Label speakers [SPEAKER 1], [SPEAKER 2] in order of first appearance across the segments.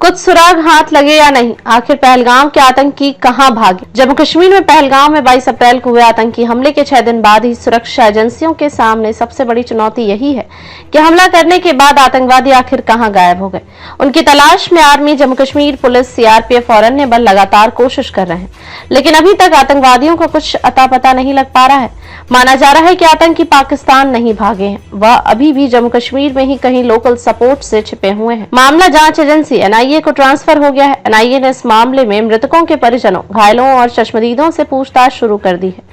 [SPEAKER 1] कुछ सुराग हाथ लगे या नहीं, आखिर पहलगाम के आतंकी कहां भागे। जम्मू कश्मीर में पहलगाम में 22 अप्रैल को हुए आतंकी हमले के 6 दिन बाद ही सुरक्षा एजेंसियों के सामने सबसे बड़ी चुनौती यही है कि हमला करने के बाद आतंकवादी आखिर कहां गायब हो गए। उनकी तलाश में army, Jammu Kashmir police, CRPF और अन्य बल लगातार कोशिश कर रहे हैं, लेकिन अभी तक आतंकवादियों का कुछ अता पता नहीं लग पा रहा है। माना जा रहा है कि आतंकी पाकिस्तान नहीं भागे हैं, वह अभी भी जम्मू कश्मीर में ही कहीं लोकल सपोर्ट से छिपे हुए हैं। मामला जांच एजेंसी एनआईए को ट्रांसफर हो गया है। एनआईए ने इस मामले में मृतकों के परिजनों, घायलों और चश्मदीदों से पूछताछ शुरू कर दी है।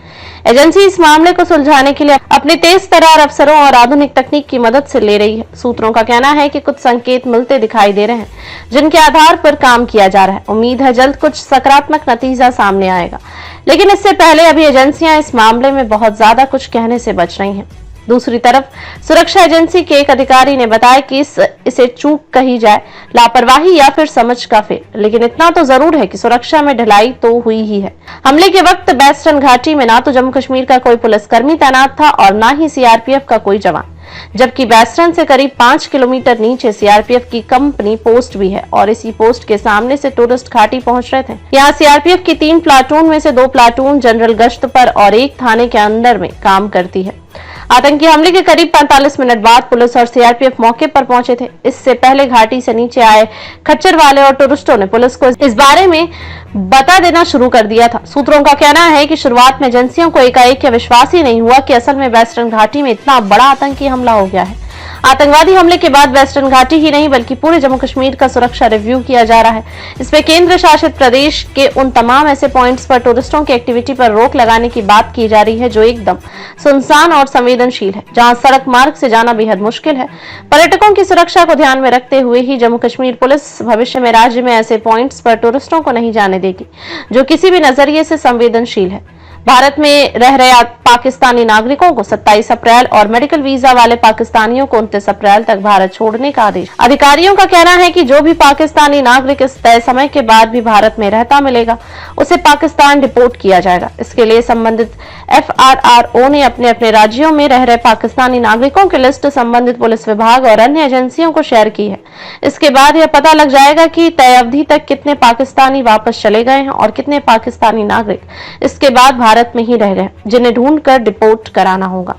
[SPEAKER 1] एजेंसी इस मामले को सुलझाने के लिए अपने तेज तर्रार अफसरों और आधुनिक तकनीक की मदद से ले रही है। सूत्रों का कहना है कि कुछ संकेत मिलते दिखाई दे रहे हैं, जिनके आधार पर काम किया जा रहा है। उम्मीद है जल्द कुछ सकारात्मक नतीजा सामने आएगा, लेकिन इससे पहले अभी एजेंसियां इस मामले में बहुत ज्यादा कुछ कहने से बच रही हैं। दूसरी तरफ सुरक्षा एजेंसी के एक अधिकारी ने बताया कि इसे चूक कही जाए, लापरवाही या फिर समझ का फेल, लेकिन इतना तो जरूर है कि सुरक्षा में ढिलाई तो हुई ही है। हमले के वक्त बेस्टर्न घाटी में ना तो जम्मू कश्मीर का कोई पुलिसकर्मी तैनात था और ना ही सीआरपीएफ का कोई जवान, जबकि बेस्टर्न से करीब 5 किलोमीटर नीचे सीआरपीएफ की कंपनी पोस्ट भी है और इसी पोस्ट के सामने से टूरिस्ट घाटी पहुंच रहे थे। यहाँ सीआरपीएफ की 3 प्लाटून में से 2 प्लाटून जनरल गश्त पर और एक थाने के अंदर में काम करती है। आतंकी हमले के करीब 45 मिनट बाद पुलिस और सीआरपीएफ मौके पर पहुंचे थे। इससे पहले घाटी से नीचे आए खच्चर वाले और टूरिस्टों ने पुलिस को इस बारे में बता देना शुरू कर दिया था। सूत्रों का कहना है कि शुरुआत में एजेंसियों को एकाएक विश्वास ही नहीं हुआ कि असल में वेस्टर्न घाटी में इतना बड़ा आतंकी हमला हो गया है। आतंकवादी हमले के बाद वेस्टर्न घाटी ही नहीं बल्कि पूरे जम्मू कश्मीर का सुरक्षा रिव्यू किया जा रहा है। इसमें केंद्र शासित प्रदेश के उन तमाम ऐसे पॉइंट्स पर टूरिस्टों की एक्टिविटी पर रोक लगाने की बात की जा रही है जो एकदम सुनसान और संवेदनशील है, जहां सड़क मार्ग से जाना बेहद मुश्किल है। पर्यटकों की सुरक्षा को ध्यान में रखते हुए ही जम्मू कश्मीर पुलिस भविष्य में राज्य में ऐसे पॉइंट्स पर टूरिस्टों को नहीं जाने देगी जो किसी भी नजरिए से संवेदनशील है। भारत में रह रहे पाकिस्तानी नागरिकों को 27 अप्रैल और मेडिकल वीजा वाले पाकिस्तानियों को 29 अप्रैल तक भारत छोड़ने का आदेश। अधिकारियों का कहना है कि जो भी पाकिस्तानी नागरिक इस तय समय के बाद भी भारत में रहता मिलेगा, उसे पाकिस्तान डिपोर्ट किया जाएगा। इसके लिए संबंधित एफआरआरओ ने अपने अपने राज्यों में रह रहे पाकिस्तानी नागरिकों की लिस्ट संबंधित पुलिस विभाग और अन्य एजेंसियों को शेयर की है। इसके बाद यह पता लग जाएगा कि तय अवधि तक कितने पाकिस्तानी वापस चले गए हैं और कितने पाकिस्तानी नागरिक इसके बाद भारत में ही रह गए, जिन्हें ढूंढकर डिपोर्ट कराना होगा।